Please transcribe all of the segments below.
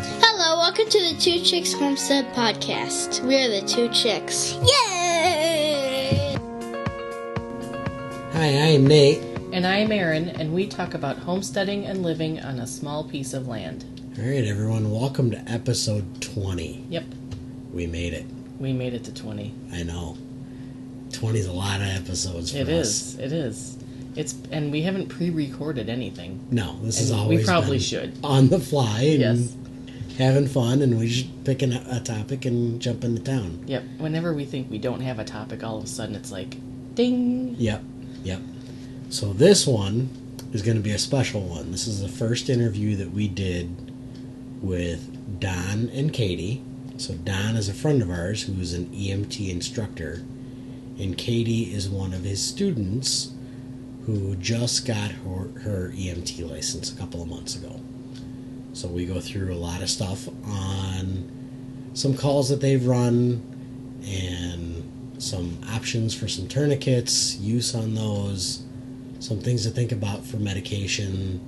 Hello, welcome to the Two Chicks Homestead Podcast. We are the Two Chicks. Yay! Hi, I'm Nate. And I'm Erin, and we talk about homesteading and living on a small piece of land. All right, everyone, welcome to episode 20. Yep. We made it. We made it to 20. I know. 20 is a lot of episodes for us. It is. And we haven't pre-recorded anything. No, this and is always we probably been should. On the fly and yes. Having fun, and we just pick a topic and jump into town. Yep. Whenever we think we don't have a topic, all of a sudden it's like, ding! Yep. So this one is going to be a special one. This is the first interview that we did with Don and Katie. So Don is a friend of ours who's an EMT instructor, and Katie is one of his students who just got her EMT license a couple of months ago. So we go through a lot of stuff on some calls that they've run and some options for some tourniquets, use on those, some things to think about for medication,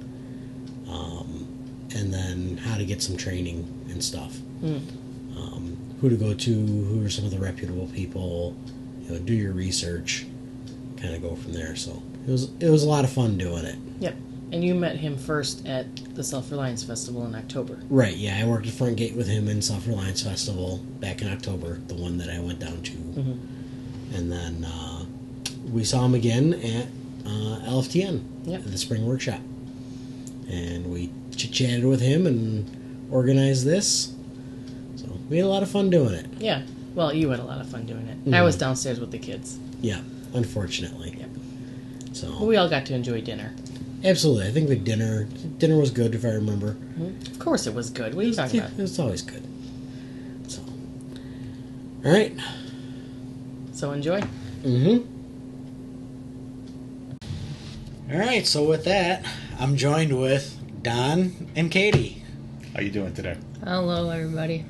and then how to get some training and stuff. Who to go to, who are some of the reputable people, do your research, kind of go from there. So it was a lot of fun doing it. Yep. And you met him first at the Self-Reliance Festival in October. Right, yeah. I worked at Front Gate with him in Self-Reliance Festival back in October, the one that I went down to. Mm-hmm. And then we saw him again at LFTN, yep. at the spring workshop. And we chit-chatted with him and organized this. So we had a lot of fun doing it. Yeah. Well, you had a lot of fun doing it. Mm-hmm. I was downstairs with the kids. Yeah, unfortunately. Yep. So But we all got to enjoy dinner. Absolutely. I think the dinner was good, if I remember. Mm-hmm. Of course it was good. What are you talking about? It was always good. So, all right. So enjoy. Mm-hmm. All right, so with that, I'm joined with Don and Katie. How you doing today? Hello, everybody.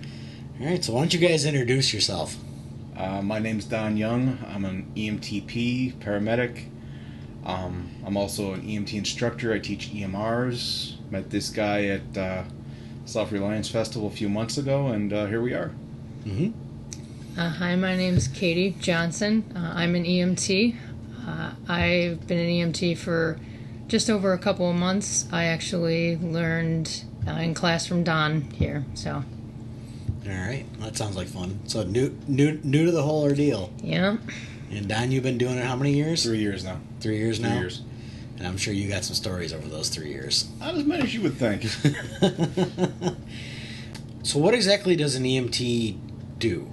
All right, so why don't you guys introduce yourself? My name's Don Young. I'm an EMTP paramedic. I'm also an EMT instructor. I teach EMRs. Met this guy at Self-Reliance Festival a few months ago, and here we are. Mm-hmm. Hi, my name's Katie Johnson. I'm an EMT. I've been an EMT for just over a couple of months. I actually learned in class from Don here, so. All right, that sounds like fun. So new to the whole ordeal. Yeah. And Don, you've been doing it how many years? 3 years now. 3 years now? 3 years. And I'm sure you got some stories over those 3 years. Not as many as you would think. So what exactly does an EMT do?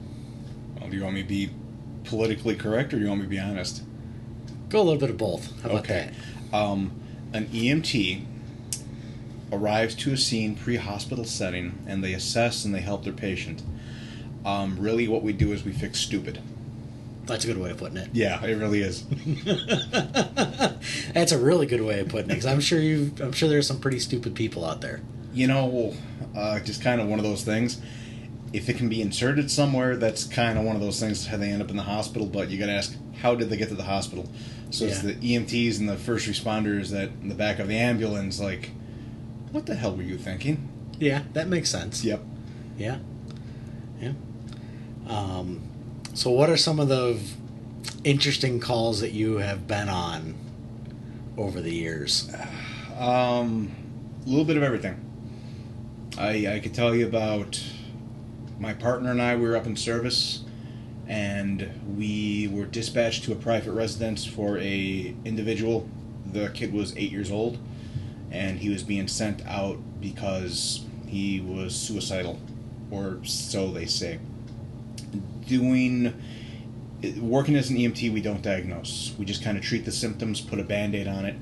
Well, do you want me to be politically correct, or do you want me to be honest? Go a little bit of both. How about that? An EMT arrives to a scene pre-hospital setting, and they assess and they help their patient. Really what we do is we fix stupid. That's a good way of putting it. Yeah, it really is. That's a really good way of putting it, because I'm sure there's some pretty stupid people out there. Just kind of one of those things. If it can be inserted somewhere, that's kind of one of those things, how they end up in the hospital, but you got to ask, how did they get to the hospital? So it's the EMTs and the first responders that in the back of the ambulance, like, what the hell were you thinking? Yeah, that makes sense. Yep. Yeah. So what are some of the interesting calls that you have been on over the years? A little bit of everything. I could tell you about my partner and I. We were up in service, and we were dispatched to a private residence for a individual. The kid was 8 years old, and he was being sent out because he was suicidal, or so they say. Working as an EMT, we don't diagnose. We just kind of treat the symptoms, put a Band-Aid on it,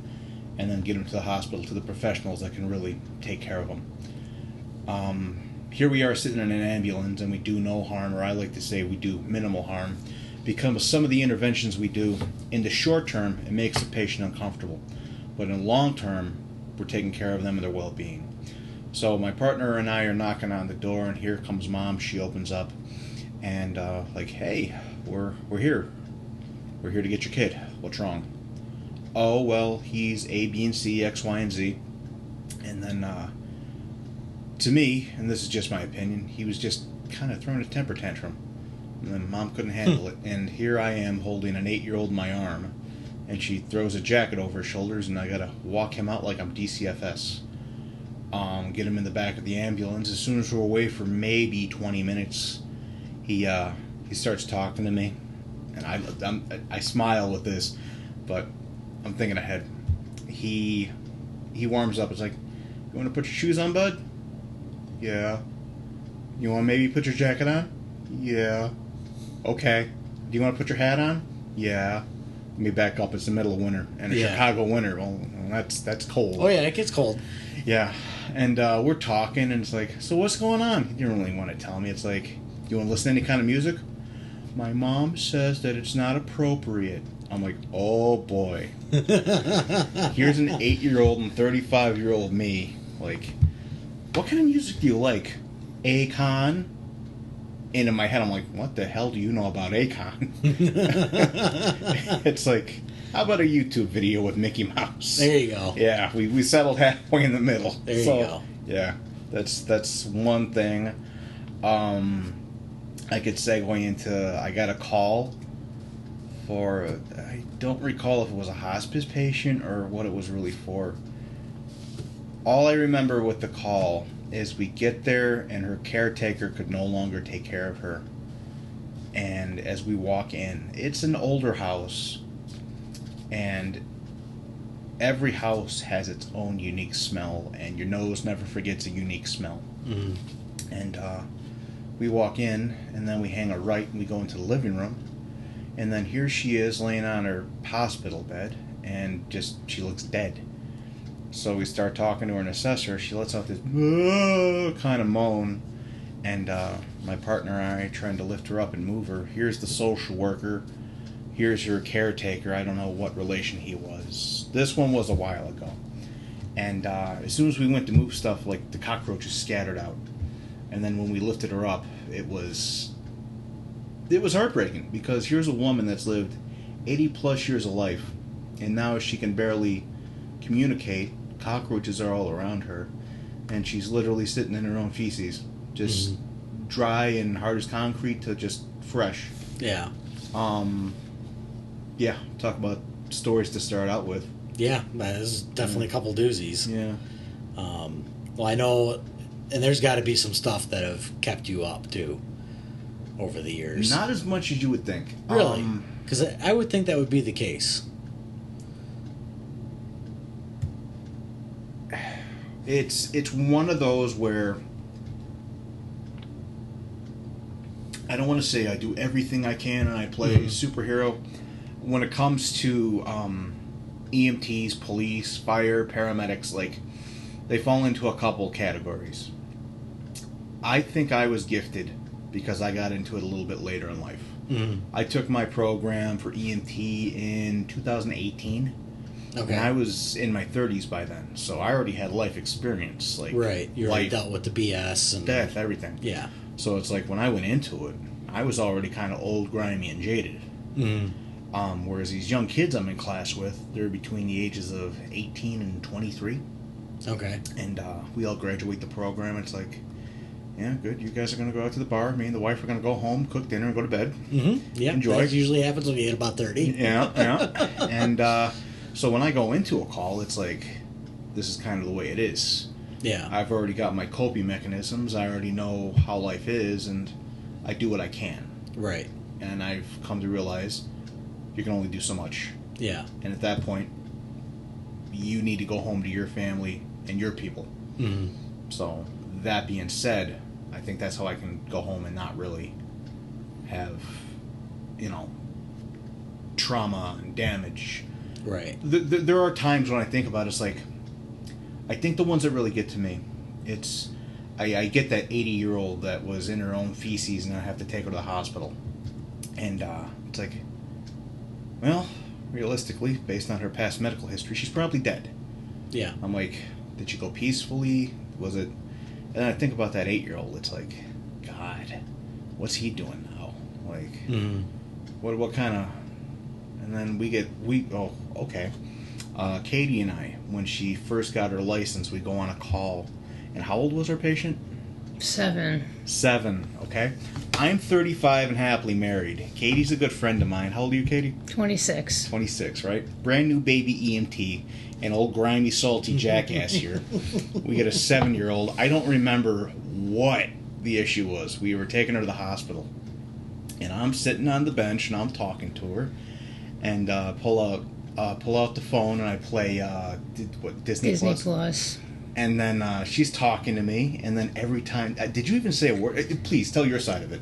and then get him to the hospital, to the professionals that can really take care of him. Here we are sitting in an ambulance, and we do no harm, or I like to say we do minimal harm, because some of the interventions we do, in the short term, it makes the patient uncomfortable. But in the long term, we're taking care of them and their well-being. So my partner and I are knocking on the door, and here comes Mom. She opens up, and hey, we're here. We're here to get your kid. What's wrong? Oh, well, he's A, B, and C, X, Y, and Z. And then To me, and this is just my opinion, he was just kind of throwing a temper tantrum. And then Mom couldn't handle it. And here I am holding an 8-year-old in my arm. And she throws a jacket over his shoulders, and I gotta walk him out like I'm DCFS. Get him in the back of the ambulance. As soon as we're away for maybe 20 minutes, he starts talking to me. And I smile with this, but I'm thinking ahead. He warms up. It's like, you want to put your shoes on, bud? Yeah. You want to maybe put your jacket on? Yeah. Okay. Do you want to put your hat on? Yeah. Let me back up. It's the middle of winter. And a Chicago winter, well, that's cold. Oh, yeah, it gets cold. Yeah. And we're talking, and it's like, so what's going on? He didn't really want to tell me. It's like, you want to listen to any kind of music? My mom says that it's not appropriate. I'm like, oh, boy. Here's an 8-year-old and 35-year-old me. Like, what kind of music do you like? Akon? And in my head, I'm like, what the hell do you know about Akon? It's like, how about a YouTube video with Mickey Mouse? There you go. Yeah, we settled halfway in the middle. There you go. Yeah, that's one thing. I could segue into, I got a call for, I don't recall if it was a hospice patient or what it was really for. All I remember with the call is we get there and her caretaker could no longer take care of her. And as we walk in, it's an older house, and every house has its own unique smell, and your nose never forgets a unique smell. Mm-hmm. And we walk in, and then we hang a right, and we go into the living room, and then here she is laying on her hospital bed, and just, she looks dead. So we start talking to her and assess her. She lets out this kind of moan, and my partner and I trying to lift her up and move her. Here's the social worker. Here's her caretaker. I don't know what relation he was. This one was a while ago. And as soon as we went to move stuff, like, the cockroaches scattered out. And then when we lifted her up, it was heartbreaking, because here's a woman that's lived 80 plus years of life, and now she can barely communicate. Cockroaches are all around her, and she's literally sitting in her own feces, just dry and hard as concrete to just fresh. Yeah. Yeah, talk about stories to start out with. Yeah, there's definitely a couple doozies. Yeah. Well, I know, and there's got to be some stuff that have kept you up, too, over the years. Not as much as you would think. Really? Because I would think that would be the case. It's one of those where I don't want to say I do everything I can and I play superhero. When it comes to EMTs, police, fire, paramedics, like, they fall into a couple categories. I think I was gifted because I got into it a little bit later in life. Mm-hmm. I took my program for EMT in 2018. Okay. And I was in my 30s by then, so I already had life experience. Like, right. You already life, dealt with the BS and death, everything. Yeah. So it's like when I went into it, I was already kind of old, grimy, and jaded. Mm-hmm. Whereas these young kids I'm in class with, they're between the ages of 18 and 23. Okay. And we all graduate the program. It's like, yeah, good. You guys are going to go out to the bar. Me and the wife are going to go home, cook dinner, and go to bed. Mm-hmm. Yeah. Enjoy. That usually happens when you hit about 30. Yeah, yeah. And so when I go into a call, it's like, this is kind of the way it is. Yeah. I've already got my coping mechanisms. I already know how life is, and I do what I can. Right. And I've come to realize you can only do so much. Yeah. And at that point, you need to go home to your family and your people. Mm-hmm. So, that being said, I think that's how I can go home and not really have, trauma and damage. Right. There are times when I think about it, it's like, I think the ones that really get to me, it's, I get that 80-year-old that was in her own feces and I have to take her to the hospital. And it's like, well, realistically, based on her past medical history, she's probably dead. Yeah. I'm like, did she go peacefully? Was it? And I think about that 8-year-old. It's like, God, what's he doing now? Like, what kind of? And then okay. Katie and I, when she first got her license, we go on a call, And how old was our patient? 7. 7, okay? I'm 35 and happily married. Katie's a good friend of mine. How old are you, Katie? 26. 26, right? Brand new baby EMT, an old grimy, salty jackass here. We get a 7-year-old. I don't remember what the issue was. We were taking her to the hospital. And I'm sitting on the bench and I'm talking to her. And pull out the phone and I play Disney Plus. And then she's talking to me, and then every time... did you even say a word? Please, tell your side of it.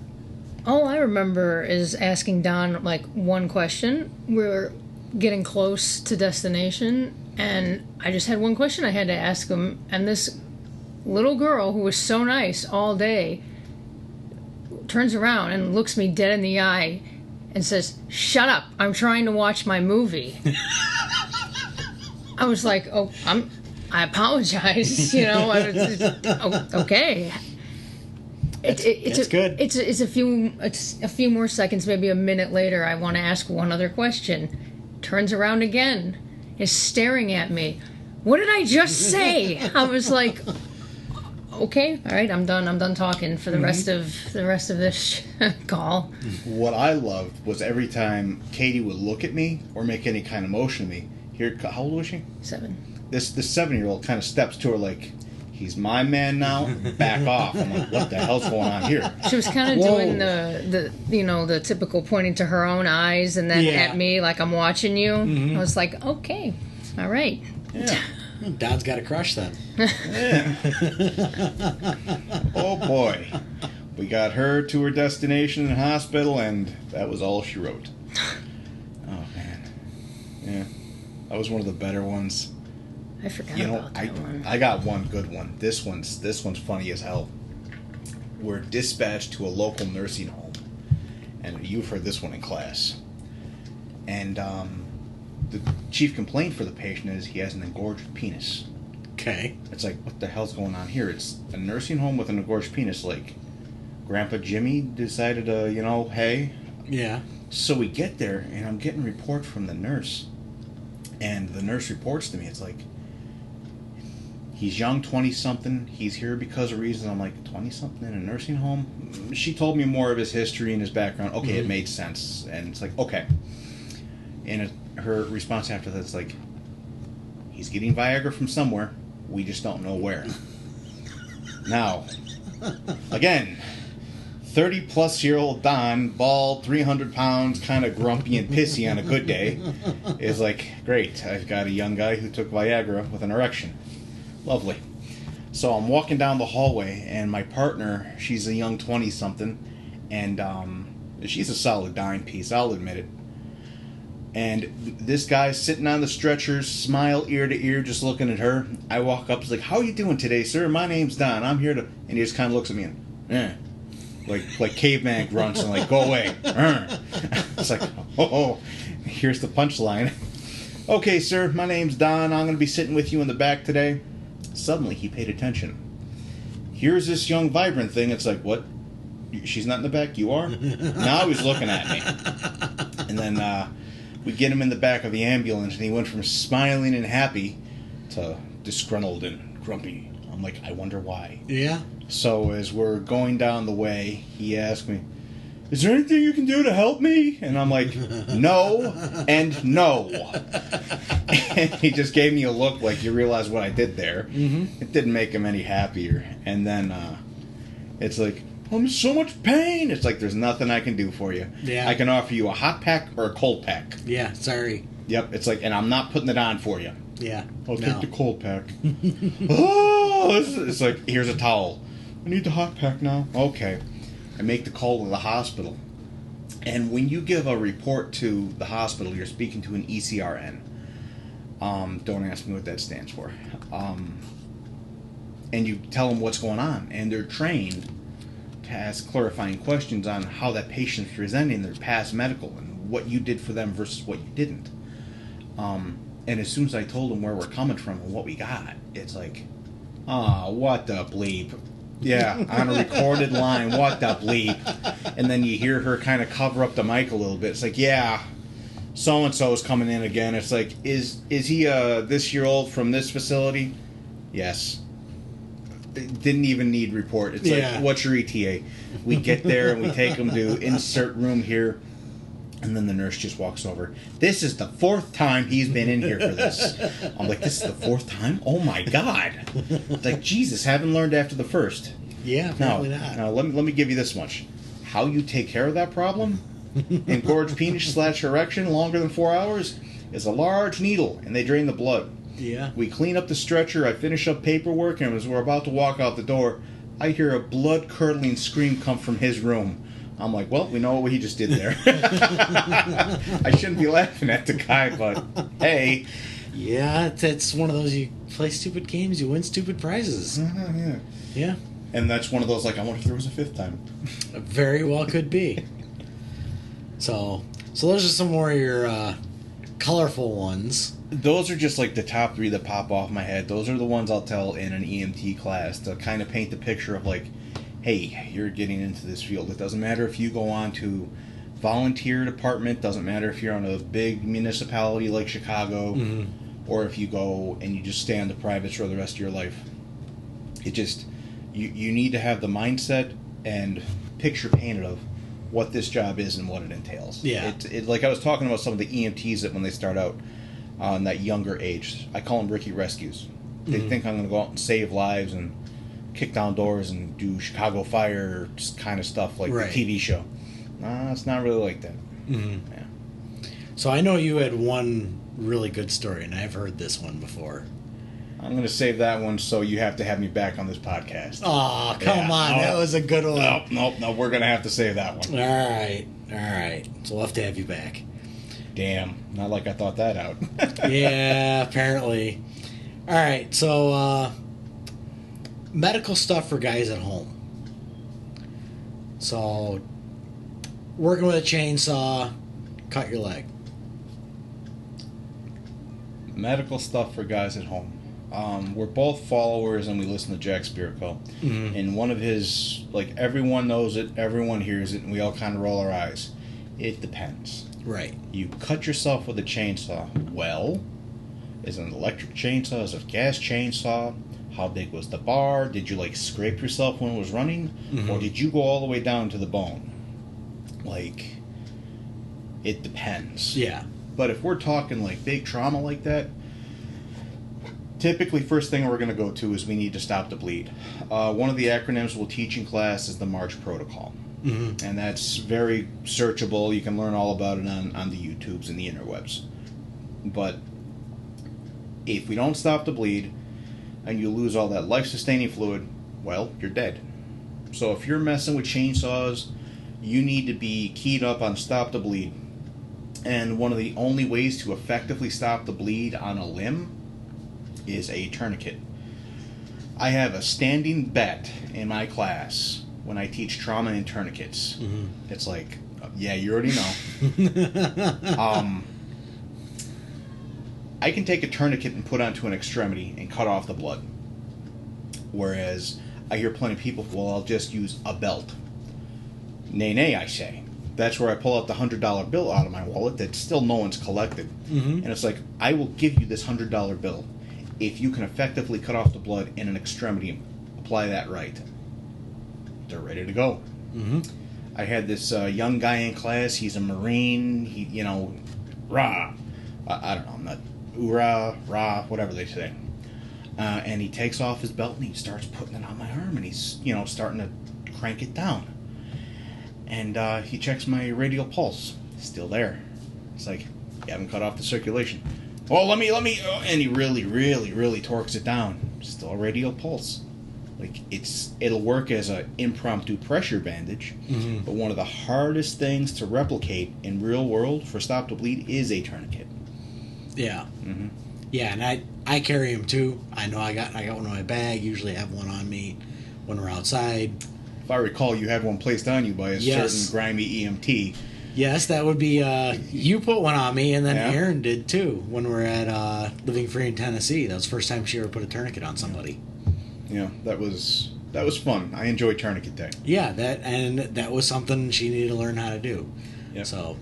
All I remember is asking Don, like, one question. We're getting close to destination, and I just had one question I had to ask him, and this little girl, who was so nice all day, turns around and looks me dead in the eye and says, "Shut up, I'm trying to watch my movie." I was like, oh, I apologize, you know. Okay. It's good. It's a few more seconds, maybe a minute later. I want to ask one other question. Turns around again, is staring at me. What did I just say? I was like, okay, all right, I'm done. I'm done talking for the rest of this call. What I loved was every time Katie would look at me or make any kind of motion to me. Here, how old was she? 7. This 7-year-old kind of steps to her like, "He's my man now. Back off." I'm like, what the hell's going on here? She was kind of doing the typical pointing to her own eyes and then at me like, "I'm watching you." I was like, okay, all right. Yeah. Dad's got a crush then. Yeah. Oh boy. We got her to her destination in the hospital, and that was all she wrote. Oh man. Yeah. That was one of the better ones. I forgot about that one. I got one good one. This one's funny as hell. We're dispatched to a local nursing home, and you've heard this one in class. And the chief complaint for the patient is he has an engorged penis. Okay. It's like, what the hell's going on here? It's a nursing home with an engorged penis. Like, Grandpa Jimmy decided to, hey. Yeah. So we get there, and I'm getting a report from the nurse. And the nurse reports to me, it's like, he's young, 20-something. He's here because of reasons. I'm like, 20-something in a nursing home? She told me more of his history and his background. Okay, It made sense. And it's like, okay. And her response after that is like, he's getting Viagra from somewhere. We just don't know where. Now, again, 30-plus-year-old Don, bald, 300 pounds, kind of grumpy and pissy on a good day, is like, great, I've got a young guy who took Viagra with an erection. Lovely. So I'm walking down the hallway, and my partner, she's a young 20-something, and she's a solid dime piece, I'll admit it. And this guy's sitting on the stretchers, smile ear to ear, just looking at her. I walk up, he's like, "How are you doing today, sir? My name's Don. I'm here to..." And he just kind of looks at me and, like caveman grunts and like, "Go away." It's like, oh, here's the punchline. "Okay, sir, my name's Don. I'm going to be sitting with you in the back today." Suddenly, he paid attention. Here's this young, vibrant thing. It's like, what? She's not in the back? You are? Now he's looking at me. And then we get him in the back of the ambulance, and he went from smiling and happy to disgruntled and grumpy. I'm like, I wonder why. Yeah. So as we're going down the way, he asked me, "Is there anything you can do to help me?" And I'm like, "No and no." And he just gave me a look like, you realize what I did there. Mm-hmm. It didn't make him any happier. And then it's like, "I'm in so much pain." It's like, there's nothing I can do for you. Yeah. I can offer you a hot pack or a cold pack. Yeah, sorry. Yep, it's like, and I'm not putting it on for you. Yeah. I'll take the cold pack. Oh, it's like, here's a towel. I need the hot pack now. Okay. I make the call to the hospital. And when you give a report to the hospital, you're speaking to an ECRN. Don't ask me what that stands for. And you tell them what's going on. And they're trained to ask clarifying questions on how that patient's presenting, their past medical, and what you did for them versus what you didn't. And as soon as I told them where we're coming from and what we got, it's like, what the bleep. Yeah, on a recorded line, what the bleep. And then you hear her kind of cover up the mic a little bit. It's like, yeah, so-and-so's coming in again. It's like, is he this year old from this facility? Yes. Didn't even need report. It's like, what's your ETA? We get there and we take him to insert room here. And then the nurse just walks over. This is the 4th time he's been in here for this. I'm like, this is the 4th time? Oh my God. It's like, Jesus, haven't learned after the first. Yeah, apparently not. Now, let me give you this much. How you take care of that problem, engorged penis / erection longer than 4 hours, is a large needle, and they drain the blood. Yeah. We clean up the stretcher, I finish up paperwork, and as we're about to walk out the door, I hear a blood-curdling scream come from his room. I'm like, well, we know what he just did there. I shouldn't be laughing at the guy, but hey. Yeah, it's one of those, you play stupid games, you win stupid prizes. Yeah. Yeah. And that's one of those, like, I wonder if there was a 5th time. Very well could be. So those are some more of your colorful ones. Those are just like the top 3 that pop off my head. Those are the ones I'll tell in an EMT class to kind of paint the picture of like, hey, you're getting into this field. It doesn't matter if you go on to volunteer department, doesn't matter if you're on a big municipality like Chicago, or if you go and you just stay on the privates for the rest of your life. It just, you need to have the mindset and picture painted of what this job is and what it entails. Yeah. It like I was talking about some of the EMTs that when they start out on that younger age, I call them Ricky Rescues. They think I'm going to go out and save lives and kick down doors and do Chicago Fire kind of stuff like the TV show. Nah, it's not really like that. Yeah. So I know you had one really good story, and I've heard this one before. I'm going to save that one, so you have to have me back on this podcast. Oh, come on. That was a good one. No, we're going to have to save that one. All right. So we'll have to have you back. Damn, not like I thought that out. Yeah, apparently. All right, so medical stuff for guys at home. So, working with a chainsaw, cut your leg. Medical stuff for guys at home. We're both followers and we listen to Jack Spirko. And one of his, like, everyone knows it, everyone hears it, and we all kind of roll our eyes. It depends. Right. You cut yourself with a chainsaw. Well, is it an electric chainsaw? Is it a gas chainsaw? How big was the bar? Did you, like, scrape yourself when it was running? Or did you go all the way down to the bone? Like, it depends. Yeah. But if we're talking, like, big trauma like that, typically, first thing we're going to go to is we need to stop the bleed. One of the acronyms we'll teach in class is the March Protocol. And that's very searchable. You can learn all about it on the YouTubes and the interwebs. But if we don't stop the bleed and you lose all that life-sustaining fluid, well, you're dead. So if you're messing with chainsaws, you need to be keyed up on stop the bleed. And one of the only ways to effectively stop the bleed on a limb is a tourniquet. I have a standing bet in my class when I teach trauma and tourniquets. It's like, yeah, you already know. I can take a tourniquet and put onto an extremity and cut off the blood. Whereas I hear plenty of people, well, I'll just use a belt. Nay, I say. That's where I pull out the $100 bill out of my wallet that still no one's collected. And it's like, I will give you this $100 bill if you can effectively cut off the blood in an extremity and apply that right. They're ready to go. I had this young guy in class. He's a Marine. He, rah. I don't know. I'm not oorah, rah, whatever they say. And he takes off his belt and he starts putting it on my arm and he's, starting to crank it down. And he checks my radial pulse. Still there. It's like, you haven't cut off the circulation. Oh, let me. And he really, really, really torques it down. Still a radial pulse. Like, it'll work as an impromptu pressure bandage, but one of the hardest things to replicate in real world for stop to bleed is a tourniquet. Yeah. Yeah, and I carry them too. I know I got one in my bag. Usually have one on me when we're outside. If I recall, you had one placed on you by a certain grimy EMT. Yes, that would be, you put one on me, and then Erin did too, when we were at Living Free in Tennessee. That was the first time she ever put a tourniquet on somebody. Yeah, that was fun. I enjoyed tourniquet day. Yeah, that was something she needed to learn how to do. Yep. So,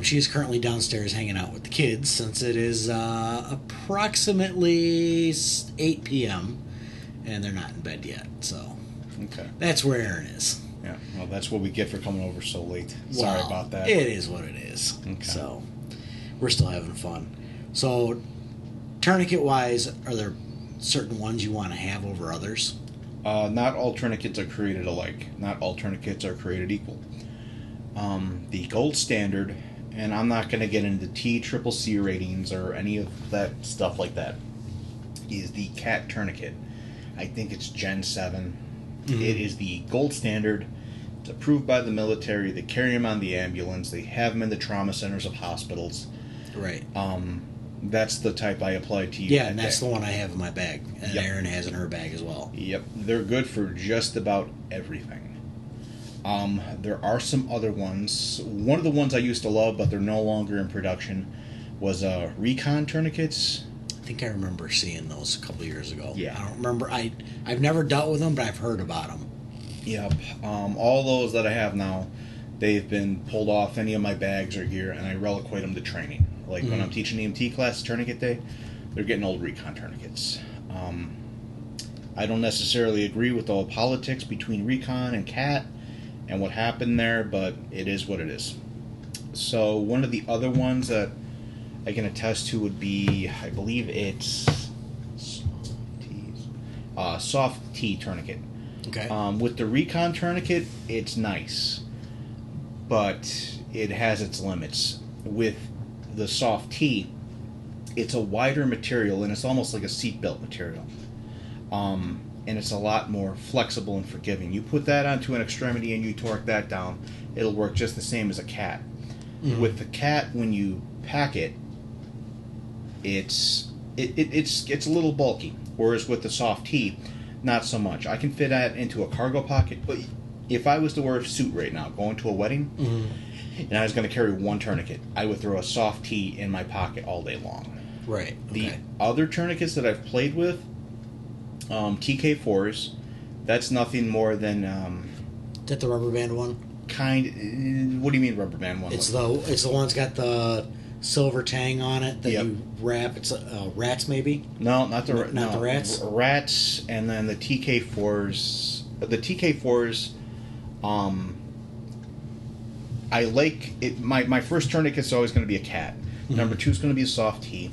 she's currently downstairs hanging out with the kids since it is approximately 8 p.m., and they're not in bed yet. So Okay. that's where Aaron is. Yeah. Well, that's what we get for coming over so late. Sorry Well, about that. It is what it is. Okay. So we're still having fun. So tourniquet wise, are there certain ones you want to have over others? Not all tourniquets are created alike. Not all tourniquets are created equal. The gold standard, and I'm not going to get into TCCC ratings or any of that stuff like that, is the CAT tourniquet. I think it's Gen 7. Mm-hmm. It is the gold standard. It's approved by the military. They carry them on the ambulance. They have them in the trauma centers of hospitals. Right. That's the type I applied to you. Yeah, and that's the one I have in my bag, and Yep. Aaron has in her bag as well. Yep, they're good for just about everything. There are some other ones. One of the ones I used to love, but they're no longer in production, was Recon tourniquets. I think I remember seeing those a couple years ago. Yeah. I don't remember. I've never dealt with them, but I've heard about them. Yep. All those that I have now, they've been pulled off any of my bags or gear, and I reliquate them to training. Like when I'm teaching EMT class tourniquet day, they're getting old Recon tourniquets. I don't necessarily agree with all politics between Recon and CAT and what happened there, but it is what it is. So one of the other ones that I can attest to would be, I believe it's soft T tourniquet. Okay. With the Recon tourniquet, it's nice, but it has its limits. With the soft T, it's a wider material, and it's almost like a seatbelt material. And it's a lot more flexible and forgiving. You put that onto an extremity and you torque that down, it'll work just the same as a CAT. Mm-hmm. With the CAT, when you pack it, it's a little bulky. Whereas with the soft T, not so much. I can fit that into a cargo pocket, but if I was to wear a suit right now, going to a wedding, and I was going to carry one tourniquet, I would throw a soft T in my pocket all day long. Right. The Okay. other tourniquets that I've played with, TK4s, that's nothing more than Is that the rubber band one? what do you mean rubber band one? It's the one's got the silver tang on it that Yep. you wrap. It's rats maybe. No, not the Not the rats? Rats, and then the TK4s. The TK4s, I like it. My first tourniquet's always going to be a CAT. Number 2 is going to be a soft T.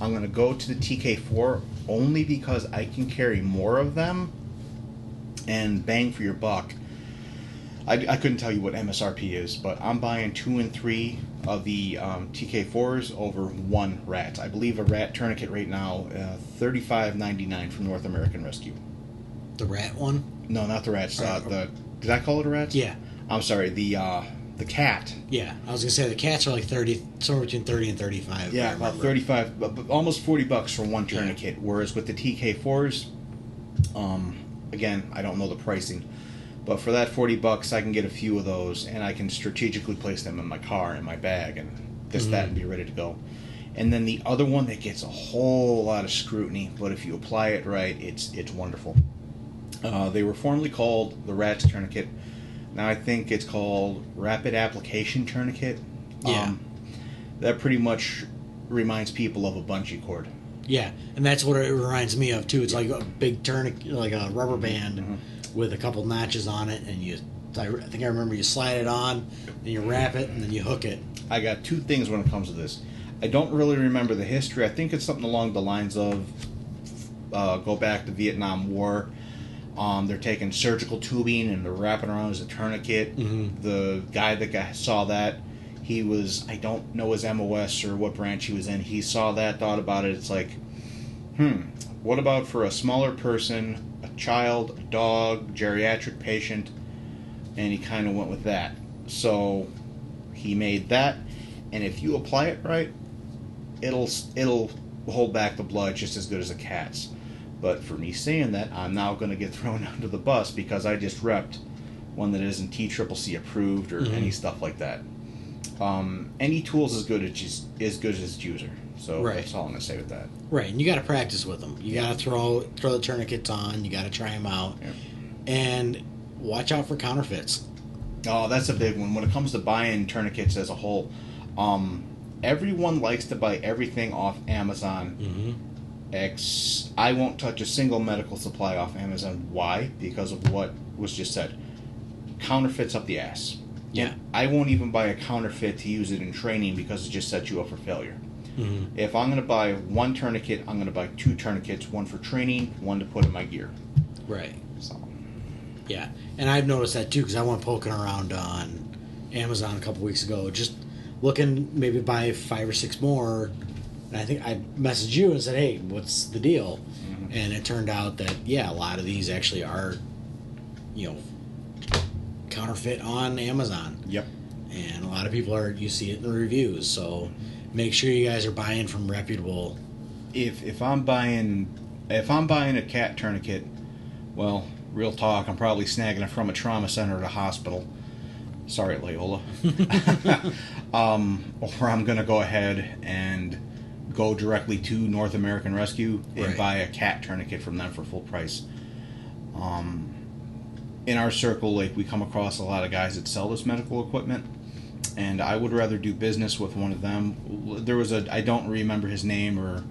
I'm going to go to the TK4 only because I can carry more of them and bang for your buck. I couldn't tell you what MSRP is, but I'm buying 2 and 3 of the TK4s over 1 rat. I believe a rat tourniquet right now, $35.99 from North American Rescue. The rat one. No, not the rats. Did I call it a rat? Yeah. I'm sorry. The CAT. Yeah. I was gonna say the cats are like 30, somewhere between 30 and 35. Yeah, I about remember. 35, but almost $40 for one tourniquet. Whereas with the TK4s, again, I don't know the pricing, but for that $40, I can get a few of those, and I can strategically place them in my car, in my bag, and that, and be ready to go. And then the other one that gets a whole lot of scrutiny, but if you apply it right, it's wonderful. They were formerly called the RATS tourniquet. Now I think it's called Rapid Application Tourniquet. Yeah. That pretty much reminds people of a bungee cord. Yeah, and that's what it reminds me of too. It's like a big tourniquet, like a rubber band with a couple notches on it, and I think I remember you slide it on, and you wrap it, and then you hook it. I got 2 things when it comes to this. I don't really remember the history. I think it's something along the lines of go back to Vietnam War. They're taking surgical tubing and they're wrapping around as a tourniquet. The guy that saw that, he was, I don't know his MOS or what branch he was in. He saw that, thought about it. It's like, what about for a smaller person, a child, a dog, geriatric patient? And he kind of went with that. So he made that, and if you apply it right, it'll hold back the blood just as good as a cat's. But for me saying that, I'm now going to get thrown under the bus because I just repped one that isn't TCCC approved or any stuff like that. Any tool's as good as its user. So that's all I'm going to say with that. Right, and you got to practice with them. You got to throw the tourniquets on. You got to try them out, and watch out for counterfeits. Oh, that's a big one. When it comes to buying tourniquets as a whole, everyone likes to buy everything off Amazon I won't touch a single medical supply off Amazon. Why? Because of what was just said. Counterfeits up the ass. Yeah. I won't even buy a counterfeit to use it in training because it just sets you up for failure. Mm-hmm. If I'm going to buy one tourniquet, I'm going to buy 2 tourniquets, one for training, one to put in my gear. Right. So. Yeah, and I've noticed that too because I went poking around on Amazon a couple weeks ago, just looking maybe buy 5 or 6 more. And I think I messaged you and said, "Hey, what's the deal?" Mm-hmm. And it turned out that a lot of these actually are, counterfeit on Amazon. Yep. And a lot of people you see it in the reviews. So make sure you guys are buying from reputable. If I'm buying a cat tourniquet, well, real talk, I'm probably snagging it from a trauma center at a hospital. Sorry, Loyola. Or I'm going to go ahead and go directly to North American Rescue and buy a cat tourniquet from them for full price. In our circle, we come across a lot of guys that sell this medical equipment, and I would rather do business with one of them. There was I don't remember his name or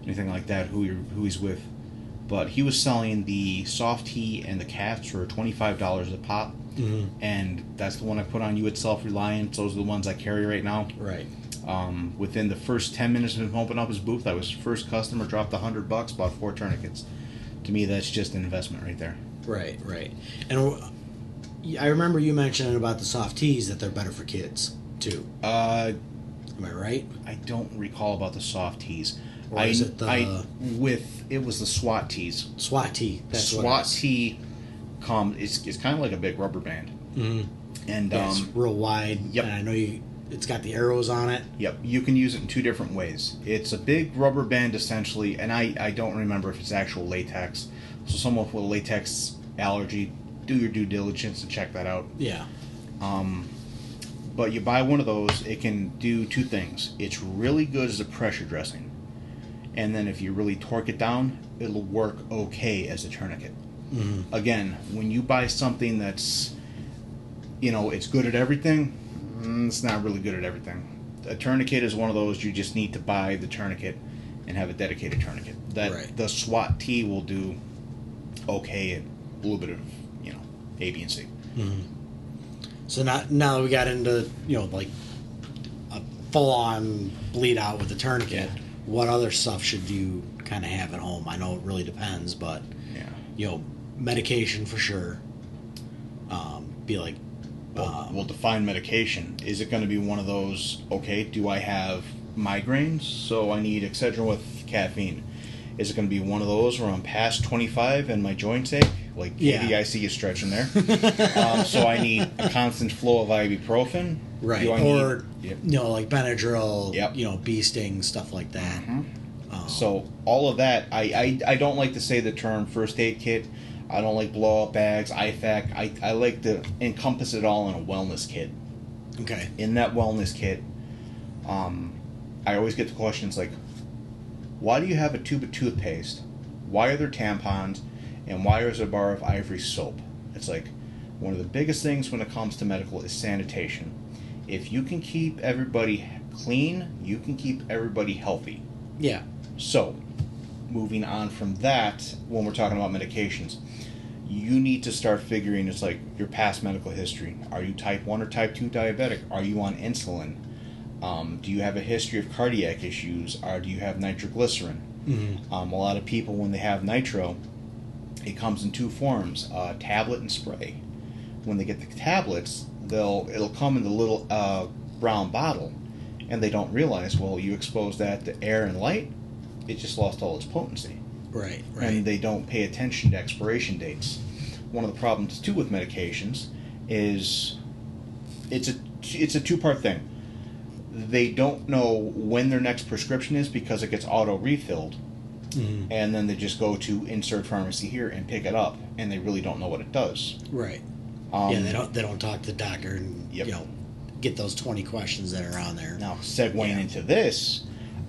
anything like that, who he's with, but he was selling the soft tea and the cats for $25 a pop. Mm-hmm. And that's the one I put on You at Self-Reliance. Those are the ones I carry right now. Right. Within the first 10 minutes of him opening up his booth, I was first customer, dropped $100, bought 4 tourniquets. To me, that's just an investment right there. Right. And I remember you mentioning about the soft teas, that they're better for kids too. Am I right? I don't recall about the soft teas. Or is it it was the SWAT teas. SWAT tea. That's SWAT what it is. tea. It's kind of like a big rubber band. Mm-hmm. And it's real wide. Yep. And I know it's got the arrows on it. Yep. You can use it in 2 different ways. It's a big rubber band essentially, and I don't remember if it's actual latex. So someone with a latex allergy, do your due diligence and check that out. Yeah. But you buy one of those, it can do 2 things. It's really good as a pressure dressing. And then if you really torque it down, it'll work okay as a tourniquet. Mm-hmm. Again, when you buy something that's, it's good at everything, it's not really good at everything. A tourniquet is one of those you just need to buy the tourniquet and have a dedicated tourniquet. The SWAT T will do okay at a little bit of, A, B, and C. Mm-hmm. So now that we got into, like a full-on bleed out with the tourniquet, what other stuff should you kind of have at home? I know it really depends, but, medication for sure. Be like... We'll define medication. Is it going to be one of those, okay, do I have migraines, so I need Excedrin with caffeine? Is it going to be one of those where I'm past 25 and my joints ache? Like, Katie, I see you stretching there. So I need a constant flow of ibuprofen? Right. Like Benadryl, bee sting, stuff like that. Mm-hmm. So all of that, I don't like to say the term first aid kit. I don't like blow-up bags, IFAC. I like to encompass it all in a wellness kit. Okay. In that wellness kit, I always get the questions like, why do you have a tube of toothpaste? Why are there tampons? And why is there a bar of Ivory soap? It's like, one of the biggest things when it comes to medical is sanitation. If you can keep everybody clean, you can keep everybody healthy. Yeah. So, moving on from that, when we're talking about medications, you need to start figuring, it's like your past medical history. Are you type 1 or type 2 diabetic? Are you on insulin? Do you have a history of cardiac issues? Or do you have nitroglycerin? Mm-hmm. A lot of people, when they have nitro, it comes in 2 forms, tablet and spray. When they get the tablets, it'll come in the little brown bottle, and they don't realize, well, you expose that to air and light, it just lost all its potency. Right. And they don't pay attention to expiration dates. One of the problems, too, with medications is it's a 2-part thing. They don't know when their next prescription is because it gets auto-refilled. Mm-hmm. And then they just go to insert pharmacy here and pick it up, and they really don't know what it does. Right. They don't talk to the doctor and get those 20 questions that are on there. Now, segueing into this,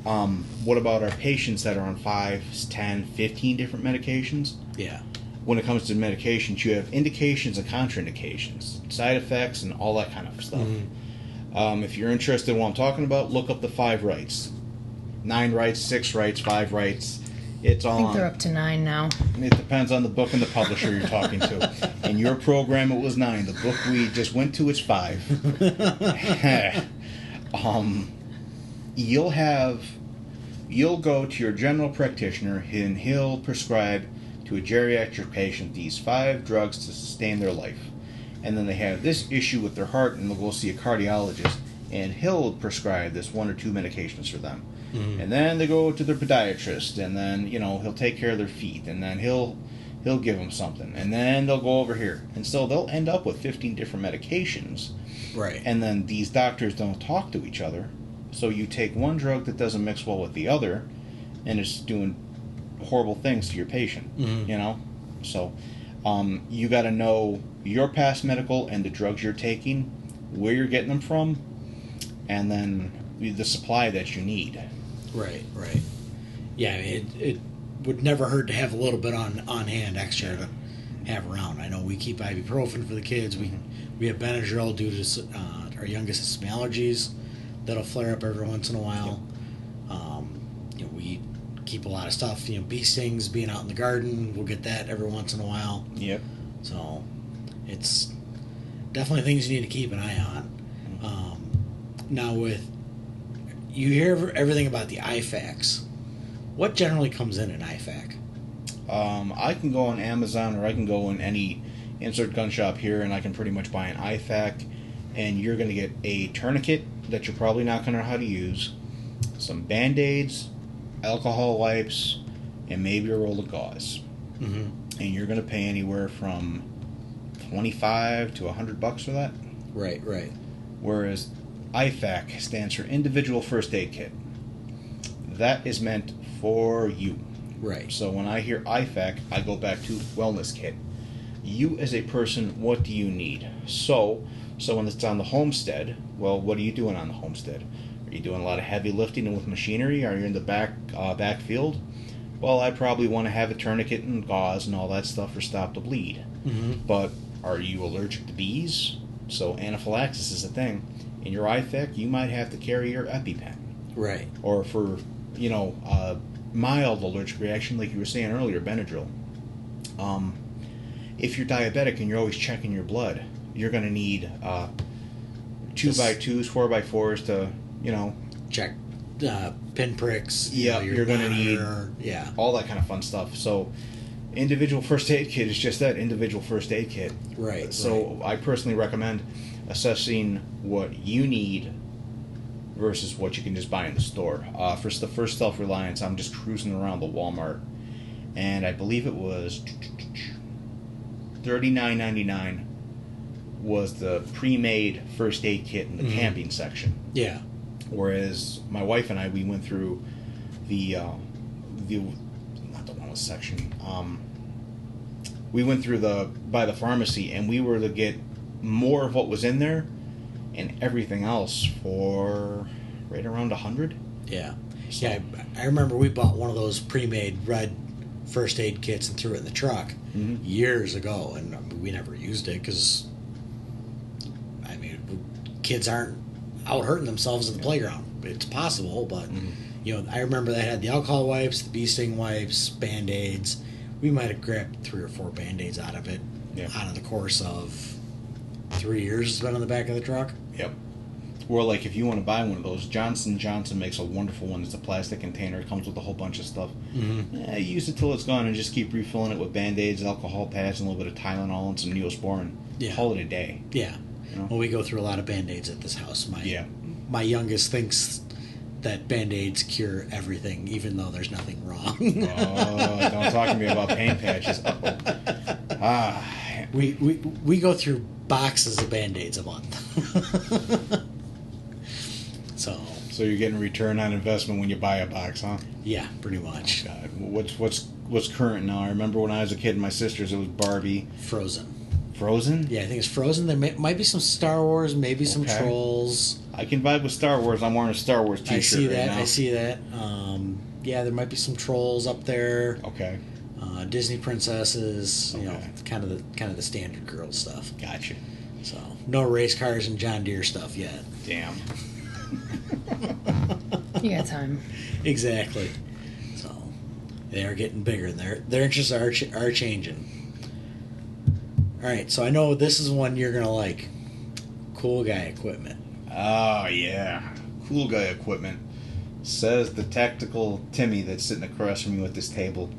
what about our patients that are on 5, 10, 15 different medications? Yeah. When it comes to medications, you have indications and contraindications, side effects, and all that kind of stuff. Mm-hmm. If you're interested in what I'm talking about, look up the 5 rights. 9 rights, 6 rights, 5 rights. It's all I think on. they're up to 9 now. It depends on the book and the publisher you're talking to. In your program, it was 9. The book we just went to is 5. You'll go to your general practitioner, and he'll prescribe to a geriatric patient these 5 drugs to sustain their life. And then they have this issue with their heart, and they'll go see a cardiologist, and he'll prescribe this 1 or 2 medications for them. Mm-hmm. And then they go to their podiatrist, and then, he'll take care of their feet, and then he'll give them something. And then they'll go over here. And so they'll end up with 15 different medications. Right. And then these doctors don't talk to each other. So you take one drug that doesn't mix well with the other, and it's doing horrible things to your patient, mm-hmm. So you got to know your past medical and the drugs you're taking, where you're getting them from, and then the supply that you need. Right. Yeah, it would never hurt to have a little bit on hand extra to have around. I know we keep ibuprofen for the kids. We have Benadryl due to our youngest has some allergies that'll flare up every once in a while. We keep a lot of stuff. Bee stings, being out in the garden, we'll get that every once in a while. Yep. So it's definitely things you need to keep an eye on. Now you hear everything about the IFAKs. What generally comes in an IFAK? I can go on Amazon, or I can go in any insert gun shop here, and I can pretty much buy an IFAK, and you're going to get a tourniquet that you're probably not going to know how to use, some Band-Aids, alcohol wipes, and maybe a roll of gauze. Mm-hmm. And you're going to pay anywhere from $25 to $100 for that. Right. Whereas IFAK stands for Individual First Aid Kit. That is meant for you. Right. So when I hear IFAK, I go back to wellness kit. You as a person, what do you need? So when it's on the homestead, well, what are you doing on the homestead? Are you doing a lot of heavy lifting and with machinery? Are you in the back field? Well, I probably want to have a tourniquet and gauze and all that stuff for stop the bleed. Mm-hmm. But are you allergic to bees? So anaphylaxis is a thing. In your IFAK, you might have to carry your EpiPen. Right. Or for, a mild allergic reaction, like you were saying earlier, Benadryl. If you're diabetic and you're always checking your blood, you're going to need 2x2s, 4x4s to, check pinpricks. Yeah, you're going to need all that kind of fun stuff. So individual first aid kit is just that, individual first aid kit. Right. So I personally recommend assessing what you need versus what you can just buy in the store. For the first self-reliance, I'm just cruising around the Walmart, and I believe it was $39.99 was the pre-made first aid kit in the camping section. Yeah. Whereas my wife and I, we went through the not the wellness section. We went through by the pharmacy, and we were to get more of what was in there and everything else for right around $100. Yeah. So. Yeah, I remember we bought one of those pre-made red first aid kits and threw it in the truck years ago, and we never used it because, kids aren't out hurting themselves in the playground. It's possible, but, I remember they had the alcohol wipes, the bee sting wipes, Band-Aids. We might have grabbed 3 or 4 Band-Aids out of it out of the course of 3 years it's been on the back of the truck. Yep. Or like if you want to buy one of those, Johnson & Johnson makes a wonderful one. It's a plastic container. It comes with a whole bunch of stuff. Use it till it's gone and just keep refilling it with Band-Aids, alcohol pads, and a little bit of Tylenol and some Neosporin. Call it a day. Yeah. Well, we go through a lot of Band-Aids at this house. My youngest thinks that Band-Aids cure everything, even though there's nothing wrong. Don't talk to me about pain patches. We go through boxes of Band-Aids a month. So you're getting return on investment when you buy a box, huh? Yeah, pretty much. Oh, God. What's current now? I remember when I was a kid, my sisters, it was Barbie. Frozen. Frozen? Yeah, I think it's Frozen. There might be some Star Wars, maybe some Trolls. I can vibe with Star Wars. I'm wearing a Star Wars t-shirt. I see that. There might be some Trolls up there. Okay. Disney princesses. Kind of the standard girl stuff. Gotcha. So no race cars and John Deere stuff yet. Damn. You got time. Exactly. So They are getting bigger, and their interests are changing. All right, so I know this is one you're gonna like. Cool guy equipment. Oh yeah, cool guy equipment. Says the tactical Timmy that's sitting across from you at this table.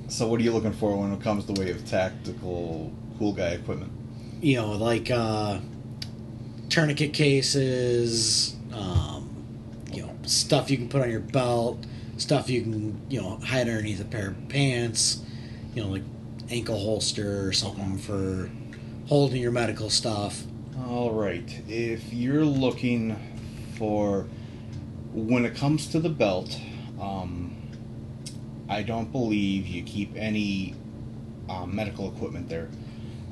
So what are you looking for when it comes to the way of tactical cool guy equipment? You know, like tourniquet cases, you know, stuff you can put on your belt, stuff you can, you know, hide underneath a pair of pants, you know, like ankle holster or something for holding your medical stuff. All right. If you're looking for, when it comes to the belt, I don't believe you keep any medical equipment there.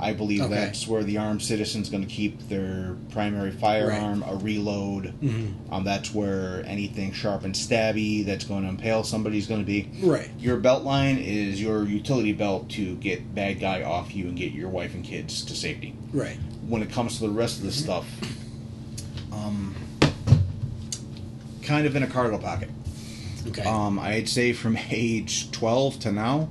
I believe that's where the armed citizen's going to keep their primary firearm, a reload. That's where anything sharp and stabby that's going to impale somebody is going to be. Right. Your belt line is your utility belt to get bad guy off you and get your wife and kids to safety. Right. When it comes to the rest of the stuff, kind of in a cargo pocket. Okay. I'd say from age 12 to now,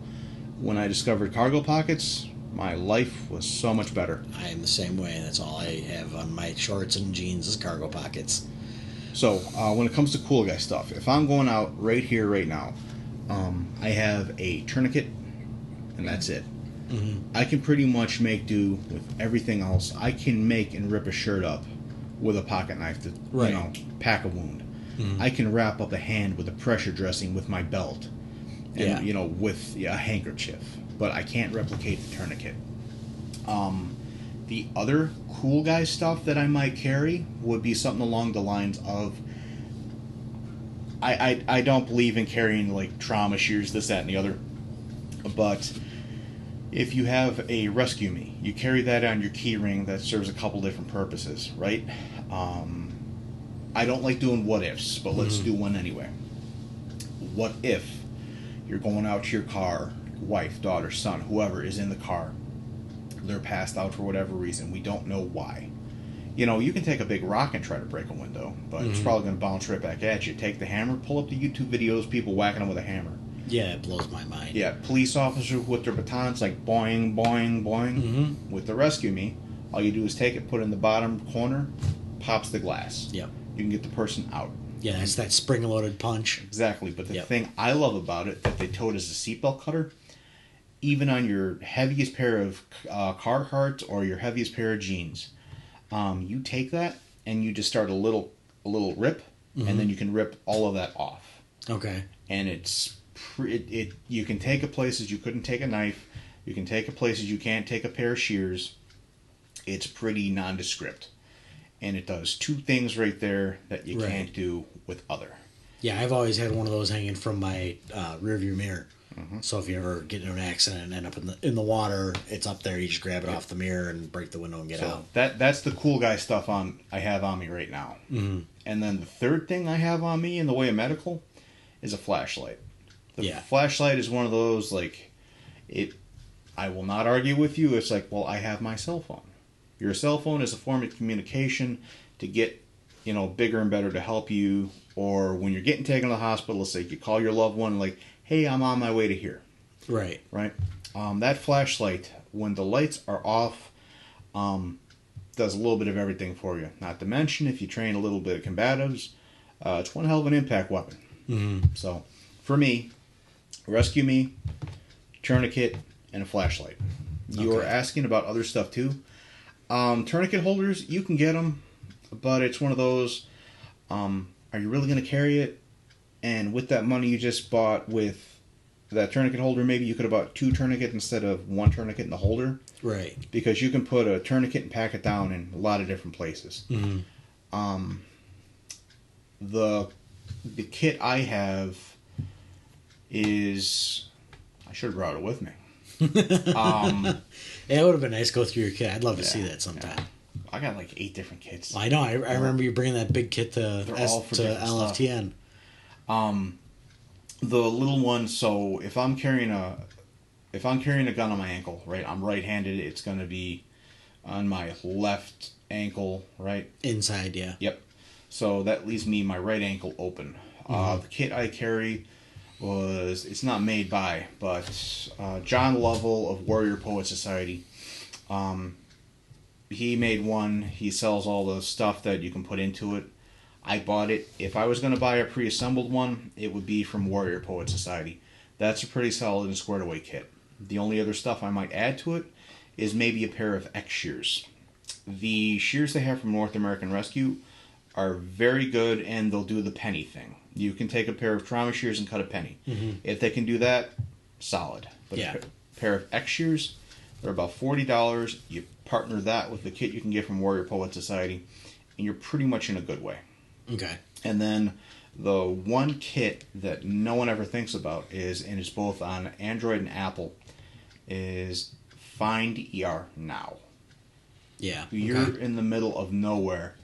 when I discovered cargo pockets, my life was so much better. I am the same way. That's all I have on my shorts and jeans is cargo pockets. So when it comes to cool guy stuff, if I'm going out right here, right now, I have a tourniquet, and that's it. I can pretty much make do with everything else. I can make and rip a shirt up with a pocket knife to, you know, pack a wound. I can wrap up a hand with a pressure dressing with my belt, and you know, with a handkerchief. But I can't replicate the tourniquet. The other cool guy stuff that I might carry would be something along the lines of, I don't believe in carrying like trauma shears, this, that, and the other. But if you have a rescue me, you carry that on your key ring. That serves a couple different purposes, right? I don't like doing what ifs, but let's do one anyway. What if you're going out to your car, wife, daughter, son, whoever is in the car, they're passed out for whatever reason, we don't know why. You know, you can take a big rock and try to break a window, but it's probably going to bounce right back at you. Take the hammer, pull up the YouTube videos, people whacking them with a hammer. Yeah, it blows my mind. Yeah, police officers with their batons, like boing, boing, boing. With the rescue me, all you do is take it, put it in the bottom corner, pops the glass. Yep. You can get the person out. Yeah, it's that spring-loaded punch. Exactly, but the thing I love about it, that they told as a seatbelt cutter, even on your heaviest pair of Carhartts or your heaviest pair of jeans, you take that and you just start a little rip, and then you can rip all of that off. Okay. And it's you can take it places you couldn't take a knife. You can take it places you can't take a pair of shears. It's pretty nondescript. And it does two things right there that you can't do with other. Yeah, I've always had one of those hanging from my rearview mirror. So if you ever get into an accident and end up in the water, it's up there. You just grab it off the mirror and break the window and get out. That's the cool guy stuff I have on me right now. And then the third thing I have on me in the way of medical is a flashlight. The flashlight is one of those, like, I will not argue with you. It's like, well, I have my cell phone. Your cell phone is a form of communication to get, you know, bigger and better to help you. Or when you're getting taken to the hospital, let's say you call your loved one, like, hey, I'm on my way to here. Right. Right? That flashlight, when the lights are off, does a little bit of everything for you. Not to mention, if you train a little bit of combatives, it's one hell of an impact weapon. So, for me, rescue me, tourniquet, and a flashlight. You were asking about other stuff too. Tourniquet holders, you can get them, but it's one of those, are you really going to carry it? And with that money you just bought with that tourniquet holder, maybe you could have bought 2 tourniquets instead of 1 tourniquet in the holder. Right. Because you can put a tourniquet and pack it down in a lot of different places. The kit I have is, I should have brought it with me. It would have been nice to go through your kit. I'd love to see that sometime. Yeah. I got like 8 different kits. Well, I know. I remember you bringing that big kit to LFTN. The little one. So if I'm carrying a gun on my ankle, right? I'm right-handed. It's going to be on my left ankle, right? Inside, yeah. Yep. So that leaves me my right ankle open. The kit I carry it's not made by, but John Lovell of Warrior Poet Society. He made one. He sells all the stuff that you can put into it. I bought it. If I was going to buy a pre-assembled one, it would be from Warrior Poet Society. That's a pretty solid and squared away kit. The only other stuff I might add to it is maybe a pair of X shears. The shears they have from North American Rescue are very good, and they'll do the penny thing. You can take a pair of trauma shears and cut a penny. If they can do that, solid. But a pair of X shears, they're about $40. You partner that with the kit you can get from Warrior Poet Society, and you're pretty much in a good way. Okay. And then the one kit that no one ever thinks about is, and it's both on Android and Apple, is Find ER Now. Yeah. You're in the middle of nowhere,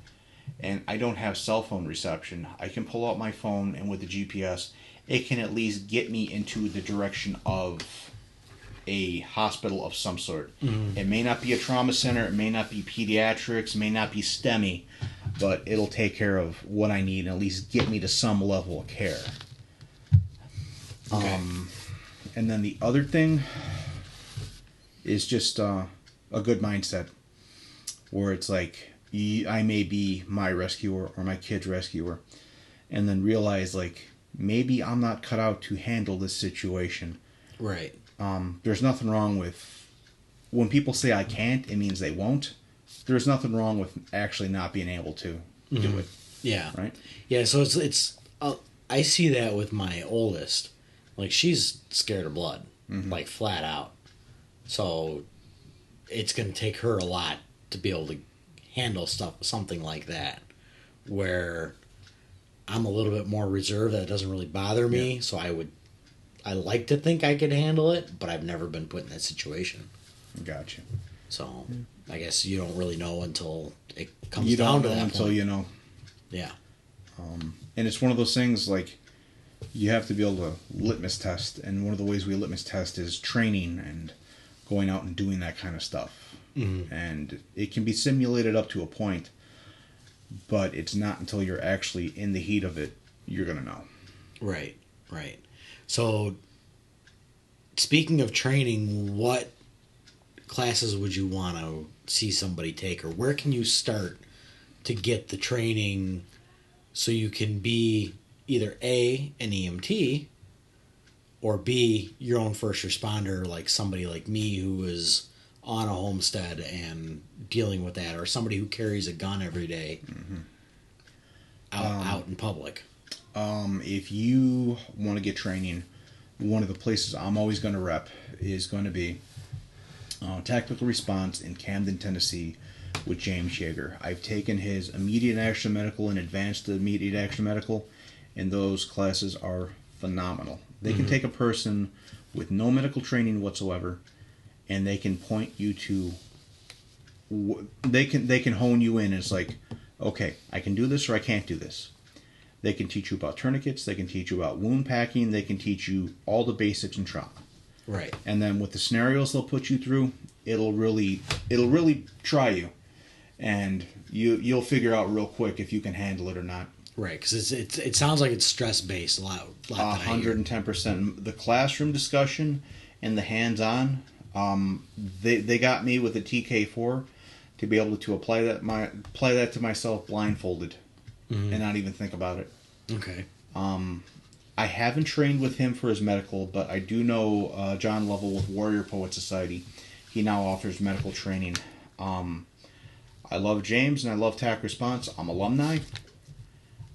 and I don't have cell phone reception. I can pull out my phone, and with the GPS, it can at least get me into the direction of a hospital of some sort. It may not be a trauma center, it may not be pediatrics, it may not be STEMI, but it'll take care of what I need and at least get me to some level of care. Okay. And then the other thing is just a good mindset, where it's like, I may be my rescuer or my kid's rescuer, and then realize, like, maybe I'm not cut out to handle this situation. Right. There's nothing wrong with, when people say I can't, it means they won't. There's nothing wrong with actually not being able to do it. Yeah. Right? Yeah, so it's I see that with my oldest. Like, she's scared of blood, like, flat out. So it's going to take her a lot to be able to handle something like that, where I'm a little bit more reserved. That doesn't really bother me. So I like to think I could handle it, but I've never been put in that situation. Gotcha. So I guess you don't really know until it comes You down don't to know that until point. you know. Yeah. And it's one of those things, like, you have to be able to litmus test, and one of the ways we litmus test is training and going out and doing that kind of stuff. And it can be simulated up to a point, but it's not until you're actually in the heat of it you're going to know. Right. So, speaking of training, what classes would you want to see somebody take, or where can you start to get the training so you can be either A, an EMT, or B, your own first responder, like somebody like me who is on a homestead and dealing with that, or somebody who carries a gun every day out in public? If you want to get training, one of the places I'm always going to rep is going to be Tactical Response in Camden, Tennessee, with James Yeager. I've taken his immediate action medical and advanced immediate action medical, and those classes are phenomenal. They can take a person with no medical training whatsoever, and they can point you to, they can hone you in. It's like, okay, I can do this or I can't do this. They can teach you about tourniquets, they can teach you about wound packing, they can teach you all the basics in trauma. Right. And then with the scenarios they'll put you through, it'll really try you, and you'll figure out real quick if you can handle it or not. Right, because it sounds like it's stress based a lot. 110%. The classroom discussion and the hands-on, they got me with the TK4 to be able to apply that to myself blindfolded and not even think about it. Okay. I haven't trained with him for his medical, but I do know John Lovell with Warrior Poet Society. He now offers medical training. I love James and I love TAC Response. I'm alumni.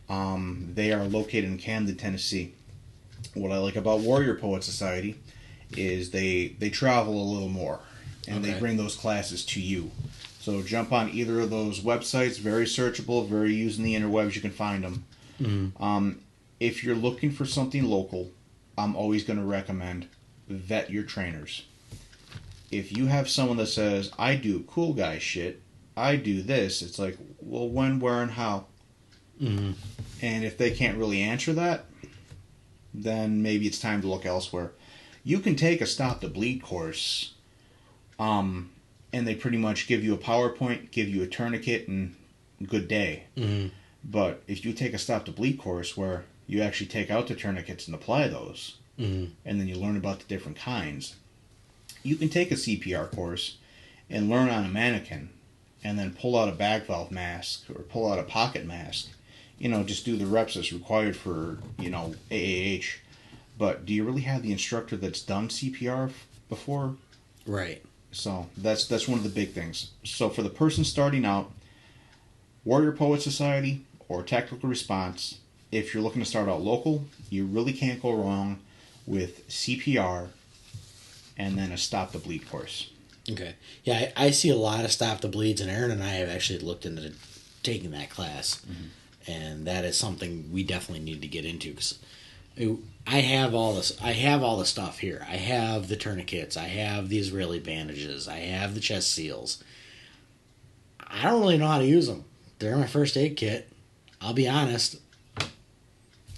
They are located in Camden, Tennessee. What I like about Warrior Poet Society is they travel a little more, and they bring those classes to you. So jump on either of those websites. Very searchable, very using the interwebs. You can find them. If you're looking for something local, I'm always going to recommend vet your trainers. If you have someone that says, I do cool guy shit, I do this, it's like, well, when, where, and how? And if they can't really answer that, then maybe it's time to look elsewhere. You can take a Stop the Bleed course, and they pretty much give you a PowerPoint, give you a tourniquet, and good day. But if you take a Stop the Bleed course where you actually take out the tourniquets and apply those, Mm-hmm. and then you learn about the different kinds. You can take a CPR course and learn on a mannequin, and then pull out a bag valve mask or pull out a pocket mask. Just do the reps that's required for, AAH. But do you really have the instructor that's done CPR before? Right. So that's one of the big things. So for the person starting out, Warrior Poet Society or Tactical Response, if you're looking to start out local, you really can't go wrong with CPR and then a Stop the Bleed course. Okay. Yeah, I see a lot of Stop the Bleeds, and Aaron and I have actually looked into taking that class. Mm-hmm. And that is something we definitely need to get into, because I have all this. I have all the stuff here. I have the tourniquets. I have the Israeli bandages. I have the chest seals. I don't really know how to use them. They're in my first aid kit. I'll be honest.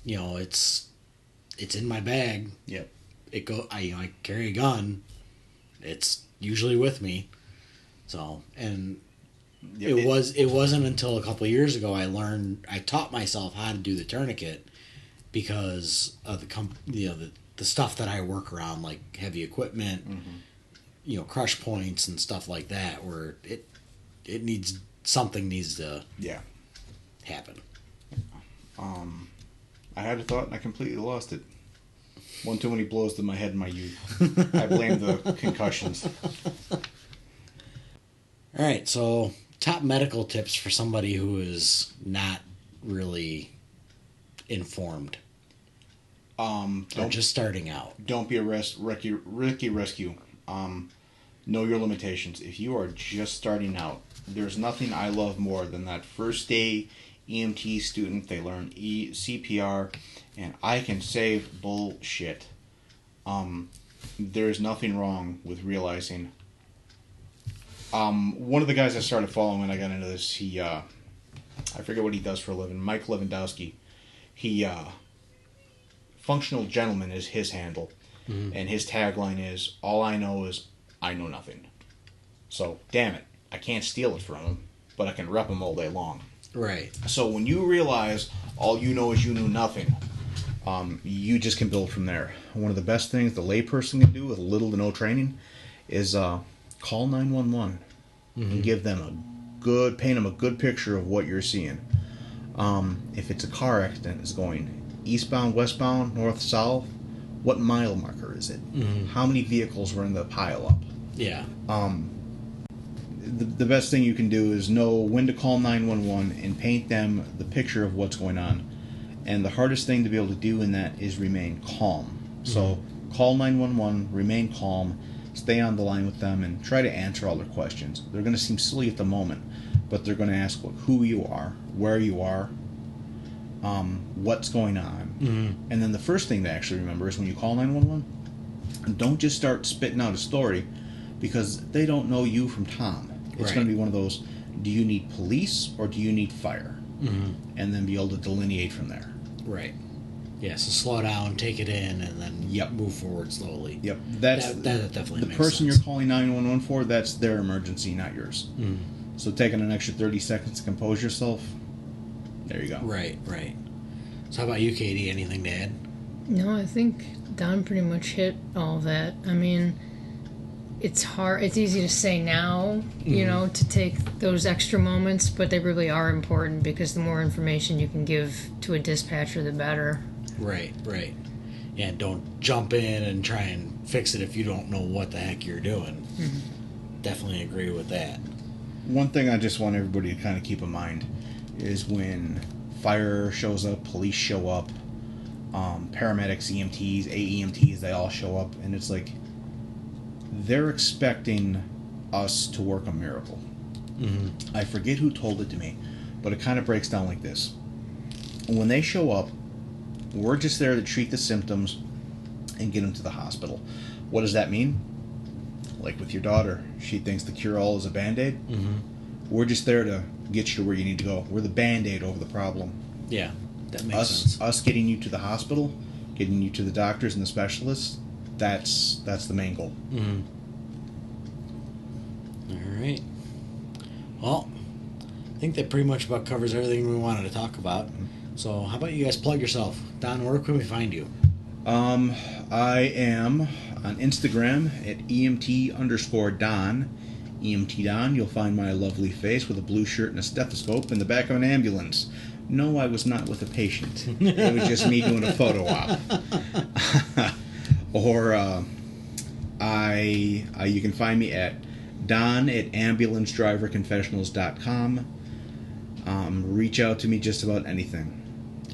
It's in my bag. Yep. I carry a gun. It's usually with me. So, and it wasn't until a couple of years ago I taught myself how to do the tourniquet, because of the stuff that I work around, like heavy equipment, mm-hmm. Crush points and stuff like that, where it needs to happen. I had a thought and I completely lost it. One too many blows to my head in my youth. I blame the concussions. All right, so top medical tips for somebody who is not really informed. Or just starting out. Don't be a Ricky Rescue. Know your limitations. If you are just starting out, there's nothing I love more than that first day EMT student. They learn CPR, and I can save bullshit. There's nothing wrong with realizing. One of the guys I started following when I got into this, he, I forget what he does for a living, Mike Lewandowski. He, Functional Gentleman is his handle, mm-hmm. and his tagline is, all I know is I know nothing. So, damn it, I can't steal it from him, but I can rep him all day long. Right. So when you realize all you know is you know nothing, you just can build from there. One of the best things the layperson can do with little to no training is call 911 mm-hmm. and give them paint them a good picture of what you're seeing. If it's a car accident, it's going eastbound, westbound, north, south. What mile marker is it? Mm-hmm. How many vehicles were in the pileup? Yeah. The best thing you can do is know when to call 911 and paint them the picture of what's going on. And the hardest thing to be able to do in that is remain calm. Mm-hmm. So call 911, remain calm, stay on the line with them, and try to answer all their questions. They're going to seem silly at the moment, but they're going to ask who you are, where you are, what's going on. Mm-hmm. And then the first thing to actually remember is when you call 911, don't just start spitting out a story, because they don't know you from Tom. It's right. going to be one of those, do you need police or do you need fire? Mm-hmm. And then be able to delineate from there. Right. Yeah, so slow down, take it in, and then move forward slowly. Yep. That definitely makes the person sense. you're calling 911 for, that's their emergency, not yours. Mm. So taking an extra 30 seconds to compose yourself, there you go. Right. So how about you, Katie? Anything to add? No, I think Don pretty much hit all that. I mean, it's hard. It's easy to say now, mm-hmm. To take those extra moments, but they really are important, because the more information you can give to a dispatcher, the better. Right. Yeah, don't jump in and try and fix it if you don't know what the heck you're doing. Mm-hmm. Definitely agree with that. One thing I just want everybody to kind of keep in mind is when fire shows up, police show up, paramedics, EMTs, AEMTs, they all show up, and it's like, they're expecting us to work a miracle. Mm-hmm. I forget who told it to me, but it kind of breaks down like this. When they show up, we're just there to treat the symptoms and get them to the hospital. What does that mean? Like with your daughter, she thinks the cure-all is a Band-Aid. Mm-hmm. We're just there to get you to where you need to go. We're the Band-Aid over the problem. Yeah, that makes sense. Us getting you to the hospital, getting you to the doctors and the specialists, that's the main goal. Mm-hmm. All right. Well, I think that pretty much about covers everything we wanted to talk about. So how about you guys plug yourself? Don, where can we find you? I am on Instagram at EMT_Don. EMT Don, you'll find my lovely face with a blue shirt and a stethoscope in the back of an ambulance. No, I was not with a patient. It was just me doing a photo op. Or you can find me at don@ambulancedriverconfessionals.com. Reach out to me just about anything.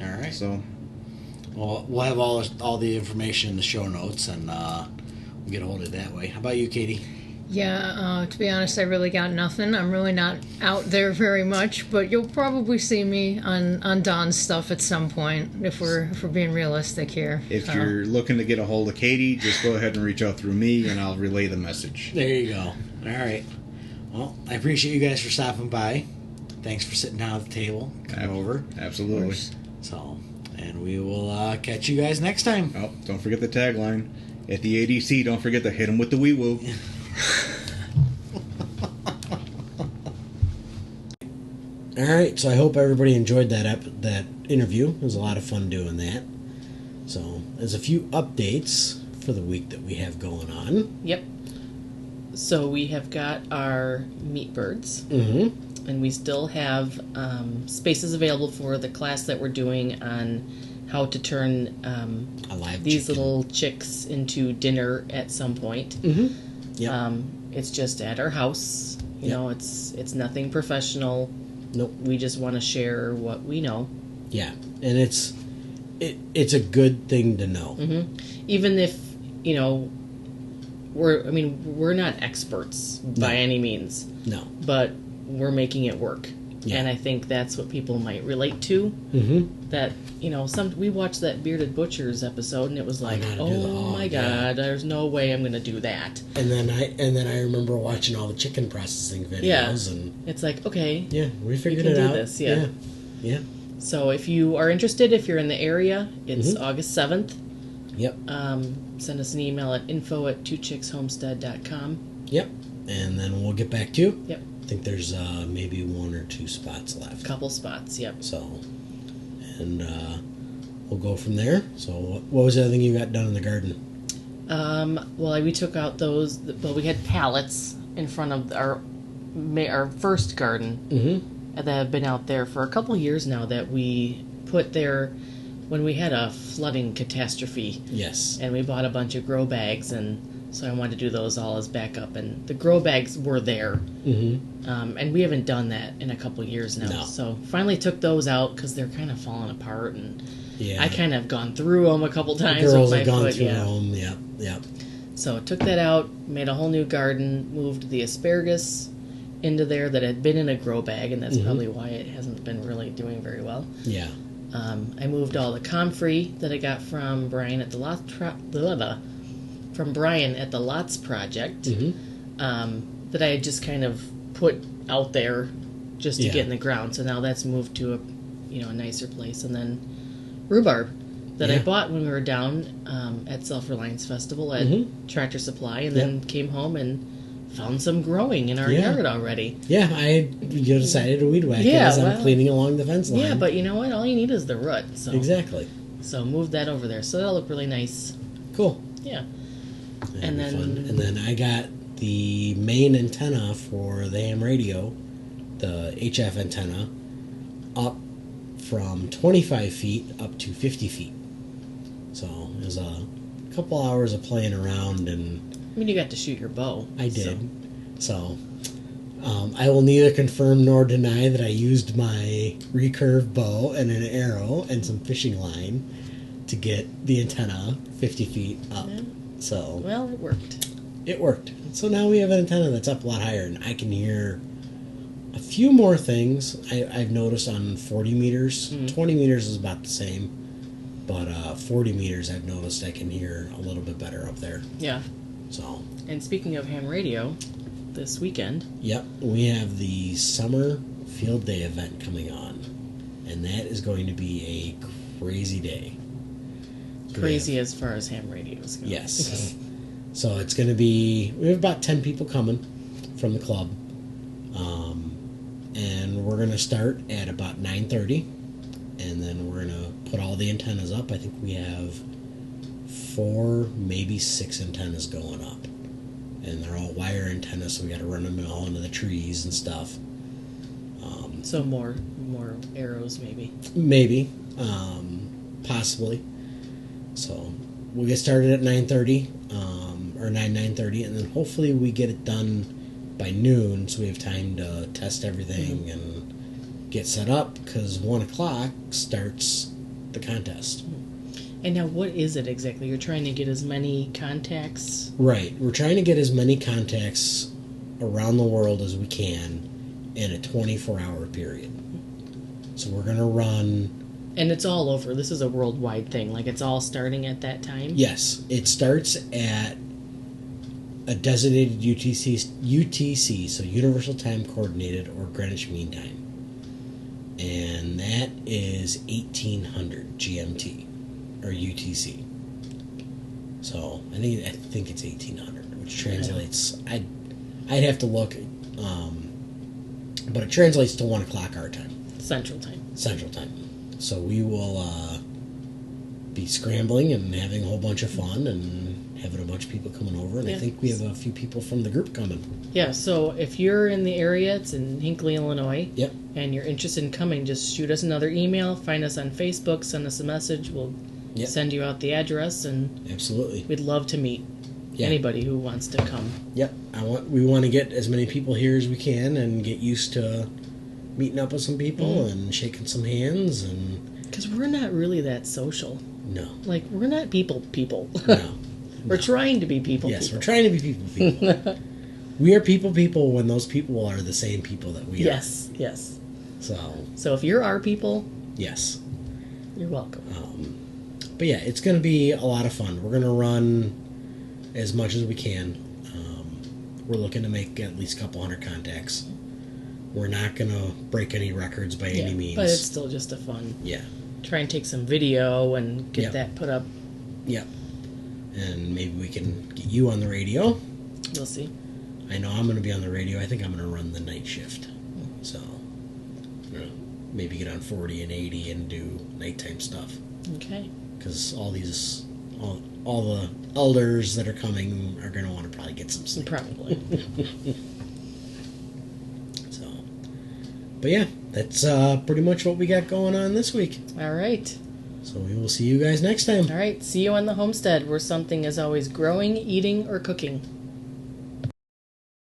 All right. So, well, we'll have all the information in the show notes, and we'll get a hold of it that way. How about you, Katie? Yeah, to be honest, I really got nothing. I'm really not out there very much, but you'll probably see me on Don's stuff at some point if we're being realistic here. if you're looking to get a hold of Katie, just go ahead and reach out through me, and I'll relay the message. There you go. All right. Well, I appreciate you guys for stopping by. Thanks for sitting down at the table, coming over. Absolutely. So, and we will catch you guys next time. Oh, don't forget the tagline. At the ADC, don't forget to hit them with the wee-woo. All right, so I hope everybody enjoyed that interview. It was a lot of fun doing that. So, there's a few updates for the week that we have going on. Yep. So we have got our meat birds, Mm-hmm. and we still have spaces available for the class that we're doing on how to turn A live these chicken. little chicks into dinner at some point. Mm-hmm. Yep. It's just at our house. You Yep. know, it's nothing professional. Nope. We just want to share what we know. Yeah, and it's a good thing to know. Mm-hmm. Even if, you know, we're not experts by any means, No. but we're making it work. Yeah. And I think that's what people might relate to. Mm-hmm. That, you know, we watched that Bearded Butchers episode, and it was like, oh my God, there's no way I'm going to do that. And then I remember watching all the chicken processing videos, and It's like, okay, yeah, we figured can it do out. this, yeah. Yeah. so if you are interested, if you're in the area, it's Mhm. August 7th. Yep. Send us an email at info@twochickshomestead.com. Yep. And then we'll get back to you. Yep. I think there's maybe 1 or 2 spots left. Couple spots, yep. So, and we'll go from there. So, what was the other thing you got done in the garden? Well, we took out those. Well, we had pallets in front of our first garden Mm-hmm. that have been out there for a couple years now. That we put there when we had a flooding catastrophe, Yes. and we bought a bunch of grow bags, and so I wanted to do those all as backup. And the grow bags were there, Mm-hmm. and we haven't done that in a couple years now. No. So finally took those out because they're kind of falling apart, and Yeah. I kind of gone through them a couple times. Girls with have my gone foot, through yeah. home. Yep. Yep. So took that out, made a whole new garden, moved the asparagus into there that had been in a grow bag, and that's Mhm. probably why it hasn't been really doing very well. Yeah. I moved all the comfrey that I got from Brian at the Lots project, Mm-hmm. that I had just kind of put out there just to Yeah. get in the ground. So now that's moved to a nicer place, and then rhubarb that I Yeah. bought when we were down at Self Reliance Festival at Mhm. Tractor Supply, and then came home and found some growing in our Yeah. yard already. Yeah. You decided to weed whack Yeah, as I'm well, cleaning along the fence line. Yeah, but you know what? All you need is the root. So Exactly. So moved that over there. So that'll look really nice. Cool. Yeah. That'd And be then- fun. And then I got the main antenna for the ham radio, the HF antenna, up from 25 feet up to 50 feet. So it was a couple hours of playing around, and I mean, you got to shoot your bow. I did. so- So I will neither confirm nor deny that I used my recurve bow and an arrow and some fishing line to get the antenna 50 feet up. Yeah. So Well, it worked. it worked. So now we have an antenna that's up a lot higher, and I can hear a few more things I've noticed on 40 meters. 20 meters is about the same, but 40 meters I've noticed I can hear a little bit better up there. Yeah. So, And speaking of ham radio, this weekend, yep, we have the summer field day event coming on, and that is going to be a crazy day. crazy as far as ham radios go. Yes. So it's going to be, we have about 10 people coming from the club. And we're going to start at about 9:30. and then we're going to put all the antennas up. I think we have 4, maybe 6 antennas going up. And they're all wire antennas, so we got to run them all into the trees and stuff. So more arrows, maybe. Maybe, possibly. So we'll get started at 9:30, or 9:30, and then hopefully we get it done by noon, so we have time to test everything and get set up. Because 1 o'clock starts the contest. And now, what is it exactly? You're trying to get as many contacts? Right. We're trying to get as many contacts around the world as we can in a 24-hour period. So we're going to run... And it's all over. This is a worldwide thing. Like, it's all starting at that time? Yes. It starts at a designated UTC, so Universal Time Coordinated, or Greenwich Mean Time. And that is 1800 GMT, or UTC. So I think it's 1800, which translates... I'd have to look... but it translates to 1 o'clock our time. Central time. Central time. So we will be scrambling and having a whole bunch of fun and having a bunch of people coming over. And I think we have a few people from the group coming. Yeah, so if you're in the area, it's in Hinckley, Illinois. Yep. And you're interested in coming, just shoot us another email, find us on Facebook, send us a message. We'll send you out the address, and absolutely, we'd love to meet anybody who wants to come. Yep. We want to get as many people here as we can and get used to meeting up with some people and shaking some hands. And because we're not really that social. No. Like, we're not people. No. We're trying to be people. Yes, we're trying to be people. We are people when those people are the same people that we are. Yes. So if you're our people, yes, you're welcome. But yeah, it's going to be a lot of fun. We're going to run as much as we can. We're looking to make at least a couple hundred contacts. We're not going to break any records by any means. But it's still just a fun. Yeah. Try and take some video and get that put up. Yep. And maybe we can get you on the radio. We'll see. I know I'm going to be on the radio. I think I'm going to run the night shift. So, maybe get on 40 and 80 and do nighttime stuff. Okay. Because all the elders that are coming are going to want to probably get some sleep. Probably. So, but yeah, that's pretty much what we got going on this week. All right. So we will see you guys next time. All right. See you on the homestead, where something is always growing, eating, or cooking.